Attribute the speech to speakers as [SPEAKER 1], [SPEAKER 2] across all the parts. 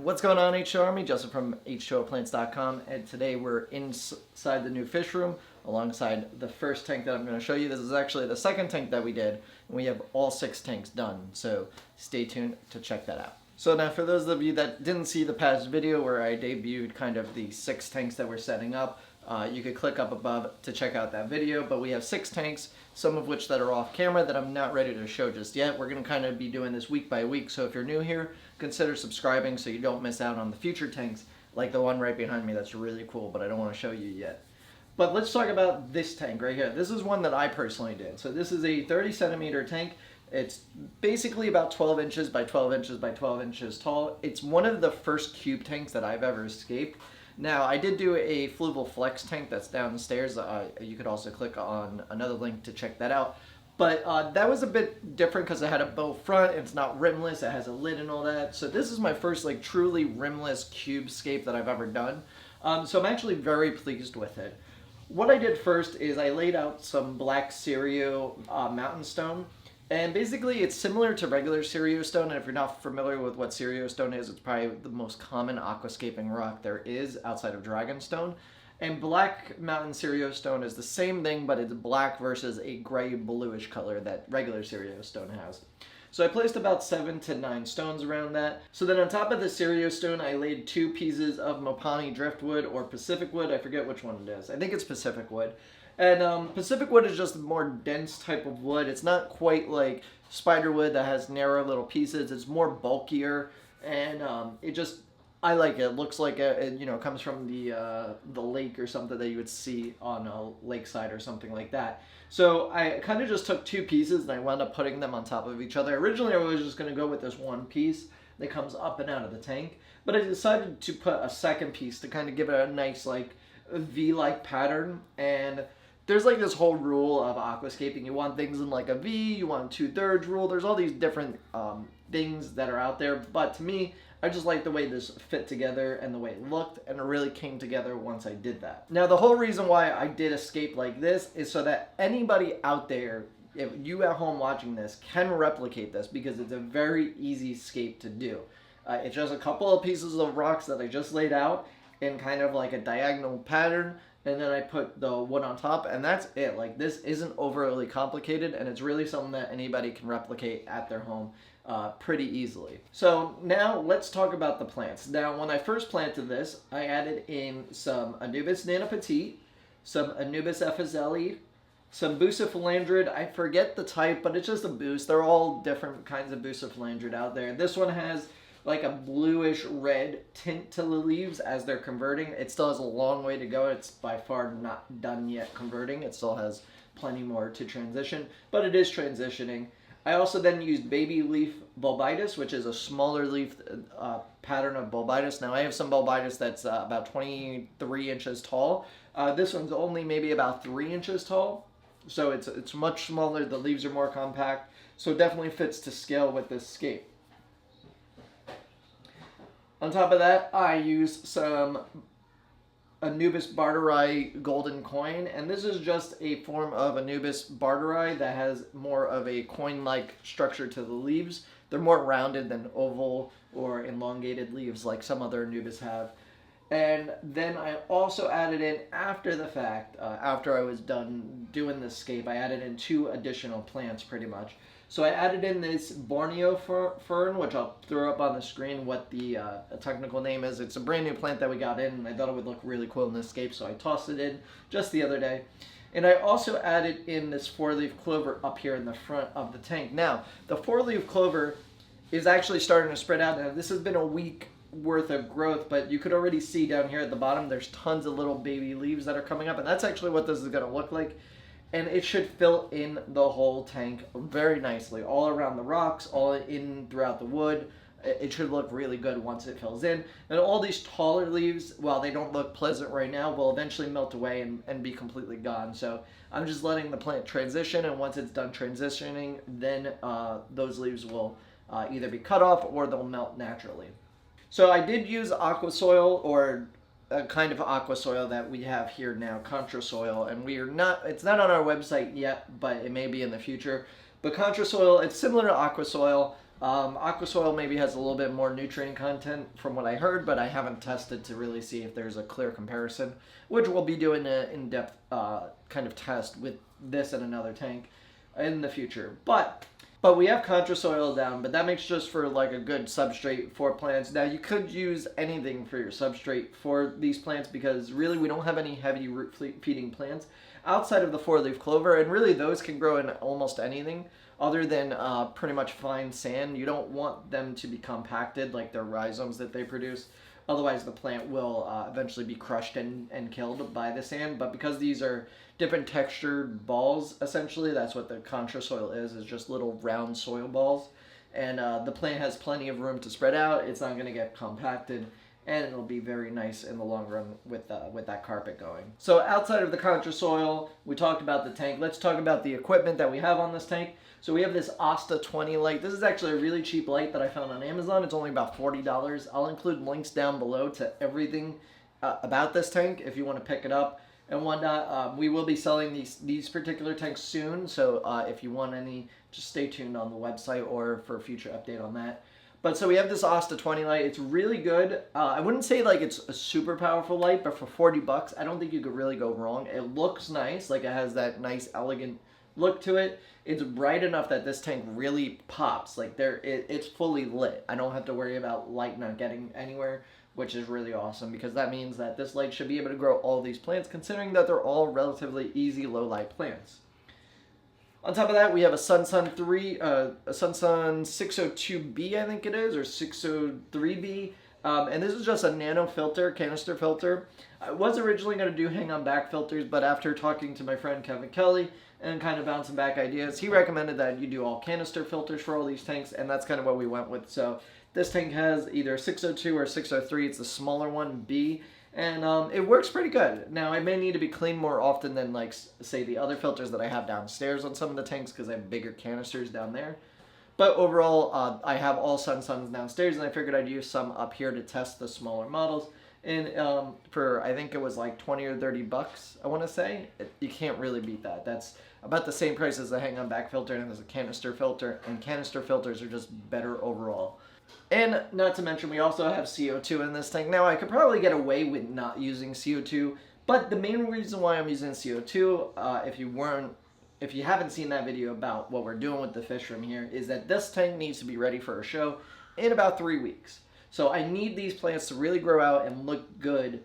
[SPEAKER 1] What's going on, H2O Army? Justin from H2OPlants.com, and today we're inside the new fish room alongside the first tank that I'm going to show you. This is actually the second tank that we did, and we have all 6 tanks done, so stay tuned to check that out. So now for those of you that didn't see the past video where I debuted kind of the 6 tanks that we're setting up, you could click up above to check out that video, but we have 6 tanks, some of which that are off camera that I'm not ready to show just yet. We're going to kind of be doing this week by week, so if you're new here, consider subscribing so you don't miss out on the future tanks, like the one right behind me that's really cool, but I don't want to show you yet. But let's talk about this tank right here. This is one that I personally did. So this is a 30 centimeter tank. It's basically about 12 inches by 12 inches by 12 inches tall. It's one of the first cube tanks that I've ever escaped. Now, I did do a Fluval Flex tank that's downstairs. You could also click on another link to check that out. But that was a bit different because it had a bow front. It's not rimless. It has a lid and all that. So this is my first like truly rimless cube scape that I've ever done. So I'm actually very pleased with it. What I did first is I laid out some black Cerio mountain stone. And basically it's similar to regular Cerio stone, and if you're not familiar with what Cerio stone is, it's probably the most common aquascaping rock there is outside of dragonstone. And black mountain Cerio stone is the same thing, but it's black versus a gray bluish color that regular Cerio stone has. So I placed about 7 to 9 stones around that. So then on top of the Cerio stone, I laid 2 pieces of Mopani driftwood or Pacific wood. I forget which one it is. I think it's Pacific wood. And Pacific wood is just a more dense type of wood. It's not quite like spider wood that has narrow little pieces. It's more bulkier, and I like it. It looks like it comes from the lake or something that you would see on a lakeside or something like that. So I kind of just took 2 pieces and I wound up putting them on top of each other. Originally I was just going to go with this one piece that comes up and out of the tank, but I decided to put a second piece to kind of give it a nice like V-like pattern. And there's like this whole rule of aquascaping. You want things in like a V, you want 2/3 rule. There's all these different things that are out there. But to me, I just like the way this fit together and the way it looked, and it really came together once I did that. Now, the whole reason why I did a scape like this is so that anybody out there, if you at home watching this, can replicate this, because it's a very easy scape to do. It's just a couple of pieces of rocks that I just laid out in kind of like a diagonal pattern, and then I put the wood on top, and that's it. Like, this isn't overly complicated, and it's really something that anybody can replicate at their home pretty easily. So now let's talk about the plants. Now, when I first planted this, I added in some Anubis Nana Petite, some Anubis Ephezzeli, some Bucephalandrid. I forget the type, but it's just a boost. They're all different kinds of Bucephalandrid out there. This one has like a bluish red tint to the leaves as they're converting. It still has a long way to go. It's by far not done yet converting. It still has plenty more to transition, but it is transitioning. I also then used baby leaf bulbitis, which is a smaller leaf pattern of bulbitis. Now I have some bulbitis that's about 23 inches tall. This one's only maybe about 3 inches tall, so it's much smaller. The leaves are more compact, so it definitely fits to scale with this scape. On top of that, I used some Anubis barteri golden coin, and this is just a form of Anubis barteri that has more of a coin-like structure to the leaves. They're more rounded than oval or elongated leaves like some other Anubis have. And then I also added in, after the fact, after I was done doing this scape, I added in 2 additional plants pretty much. So I added in this Borneo fern, which I'll throw up on the screen what the technical name is. It's a brand new plant that we got in, and I thought it would look really cool in this scape, so I tossed it in just the other day. And I also added in this 4-leaf clover up here in the front of the tank. Now, the 4-leaf clover is actually starting to spread out. Now, this has been a week worth of growth, but you could already see down here at the bottom, there's tons of little baby leaves that are coming up, and that's actually what this is going to look like. And it should fill in the whole tank very nicely, all around the rocks, all in throughout the wood. It should look really good once it fills in. And all these taller leaves, while they don't look pleasant right now, will eventually melt away and be completely gone. So I'm just letting the plant transition, and once it's done transitioning, then those leaves will either be cut off or they'll melt naturally. So I did use aqua soil, or a kind of aqua soil that we have here now, contra soil, and it's not on our website yet, but it may be in the future. But contra soil, it's similar to aqua soil, Aquasoil maybe has a little bit more nutrient content from what I heard, but I haven't tested to really see if there's a clear comparison, which we'll be doing an in-depth kind of test with this and another tank in the future. But we have contrasoil down, but that makes just for like a good substrate for plants. Now you could use anything for your substrate for these plants because really we don't have any heavy root feeding plants outside of the 4-leaf clover, and really those can grow in almost anything other than pretty much fine sand. You don't want them to be compacted like their rhizomes that they produce. Otherwise, the plant will eventually be crushed and killed by the sand. But because these are different textured balls, essentially, that's what the contrasoil is just little round soil balls. And the plant has plenty of room to spread out. It's not going to get compacted. And it'll be very nice in the long run with that carpet going. So outside of the contrasoil, we talked about the tank. Let's talk about the equipment that we have on this tank. So we have this Asta 20 light. This is actually a really cheap light that I found on Amazon. It's only about $40. I'll include links down below to everything about this tank if you want to pick it up and whatnot. We will be selling these particular tanks soon. So if you want any, just stay tuned on the website or for a future update on that. But so we have this Asta 20 light. It's really good. I wouldn't say like it's a super powerful light, but for 40 bucks, I don't think you could really go wrong. It looks nice. Like it has that nice, elegant look to it. It's bright enough that this tank really pops. Like it's fully lit. I don't have to worry about light not getting anywhere, which is really awesome because that means that this light should be able to grow all these plants, considering that they're all relatively easy low light plants. On top of that, we have a Sunsun 602B, I think it is, or 603B. And this is just a nano filter, canister filter. I was originally going to do hang on back filters, but after talking to my friend Kevin Kelly and kind of bouncing back ideas, he recommended that you do all canister filters for all these tanks, and that's kind of what we went with. So this tank has either 602 or 603. It's the smaller one, B. And it works pretty good. Now, it may need to be cleaned more often than, like, say, the other filters that I have downstairs on some of the tanks because I have bigger canisters down there. But overall, I have all Sunsuns downstairs, and I figured I'd use some up here to test the smaller models. And for, I think it was like 20 or 30 bucks, I want to say. You can't really beat that. That's about the same price as the hang-on back filter and as a canister filter. And canister filters are just better overall. And not to mention, we also have CO2 in this tank. Now, I could probably get away with not using CO2, but the main reason why I'm using CO2, if you haven't seen that video about what we're doing with the fish room here, is that this tank needs to be ready for a show in about 3 weeks. So I need these plants to really grow out and look good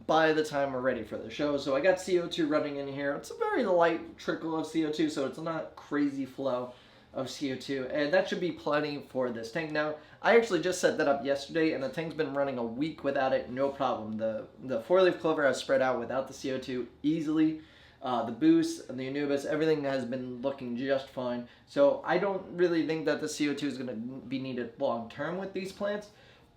[SPEAKER 1] by the time we're ready for the show. So I got CO2 running in here. It's a very light trickle of CO2, so it's not crazy flow of CO2, and that should be plenty for this tank. Now, I actually just set that up yesterday, and the tank's been running a week without it, no problem. The 4-leaf clover has spread out without the CO2 easily. The boost and the Anubis, everything has been looking just fine. So I don't really think that the CO2 is going to be needed long term with these plants,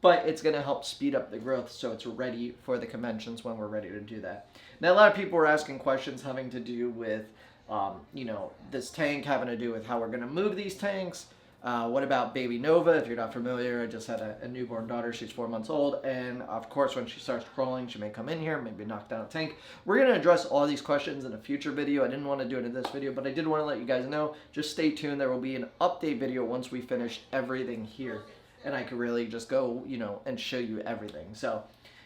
[SPEAKER 1] but it's going to help speed up the growth so it's ready for the conventions when we're ready to do that. Now, a lot of people were asking questions having to do with this tank, having to do with how we're going to move these tanks. What about baby Nova? If you're not familiar, I just had a newborn daughter. She's 4 months old, and of course when she starts crawling, she may come in here, maybe knock down a tank. We're going to address all these questions in a future video. I didn't want to do it in this video, but I did want to let you guys know. Just stay tuned. There will be an update video once we finish everything here, and I could really just go, and show you everything. So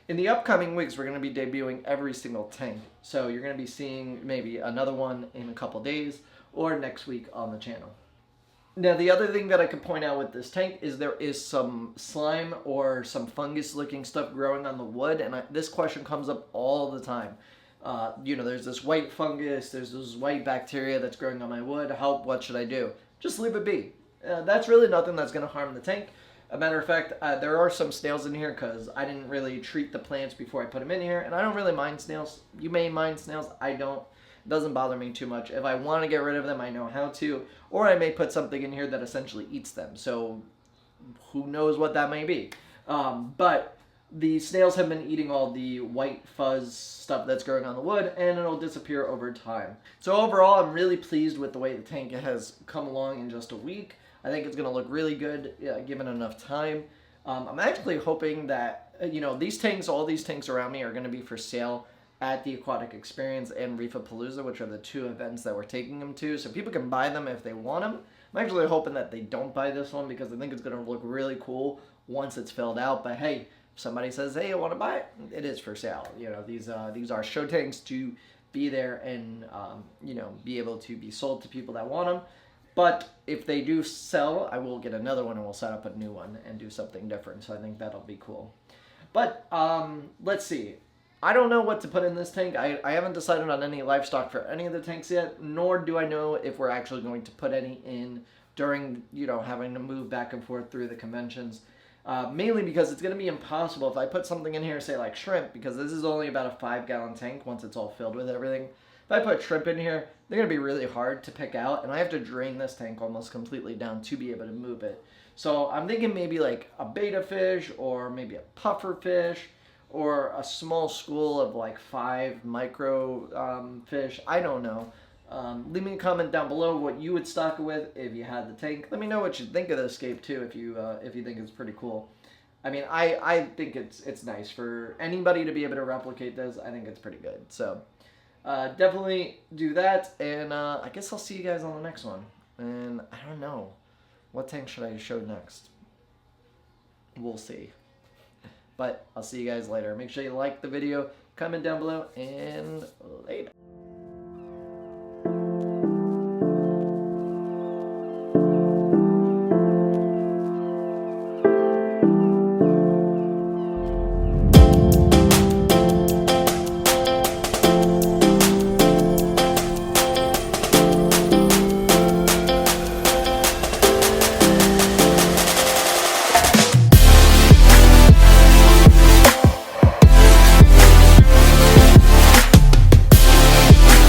[SPEAKER 1] in the upcoming weeks, we're going to be debuting every single tank. So you're going to be seeing maybe another one in a couple days or next week on the channel. Now, the other thing that I could point out with this tank is there is some slime or some fungus-looking stuff growing on the wood, and this question comes up all the time. There's this white fungus, there's this white bacteria that's growing on my wood. What should I do? Just leave it be. That's really nothing that's going to harm the tank. A matter of fact, there are some snails in here because I didn't really treat the plants before I put them in here, and I don't really mind snails. You may mind snails, I don't. It doesn't bother me too much. If I want to get rid of them, I know how to, or I may put something in here that essentially eats them, so who knows what that may be. But the snails have been eating all the white fuzz stuff that's growing on the wood, and it'll disappear over time. So overall, I'm really pleased with the way the tank has come along in just a week. I think it's going to look really good given enough time. I'm actually hoping that, all these tanks around me are going to be for sale at the Aquatic Experience and Reefapalooza, which are the two events that we're taking them to. So people can buy them if they want them. I'm actually hoping that they don't buy this one because I think it's going to look really cool once it's filled out. But hey, if somebody says, hey, I want to buy it, it is for sale. You know, these are show tanks to be there and, you know, be able to be sold to people that want them. But if they do sell, I will get another one and we'll set up a new one and do something different. So I think that'll be cool. But let's see. I don't know what to put in this tank. I haven't decided on any livestock for any of the tanks yet, nor do I know if we're actually going to put any in during, you know, having to move back and forth through the conventions. Mainly because it's going to be impossible if I put something in here, say like shrimp, because this is only about a 5-gallon tank once it's all filled with everything. If I put shrimp in here, they're going to be really hard to pick out, and I have to drain this tank almost completely down to be able to move it. So I'm thinking maybe like a betta fish or maybe a puffer fish or a small school of like 5 micro fish. I don't know. Leave me a comment down below what you would stock it with if you had the tank. Let me know what you think of the Escape too if you think it's pretty cool. I mean, I think it's nice for anybody to be able to replicate this. I think it's pretty good. So definitely do that, and I guess I'll see you guys on the next one. And I don't know, what tank should I show next? We'll see. But I'll see you guys later. Make sure you like the video, comment down below, and later.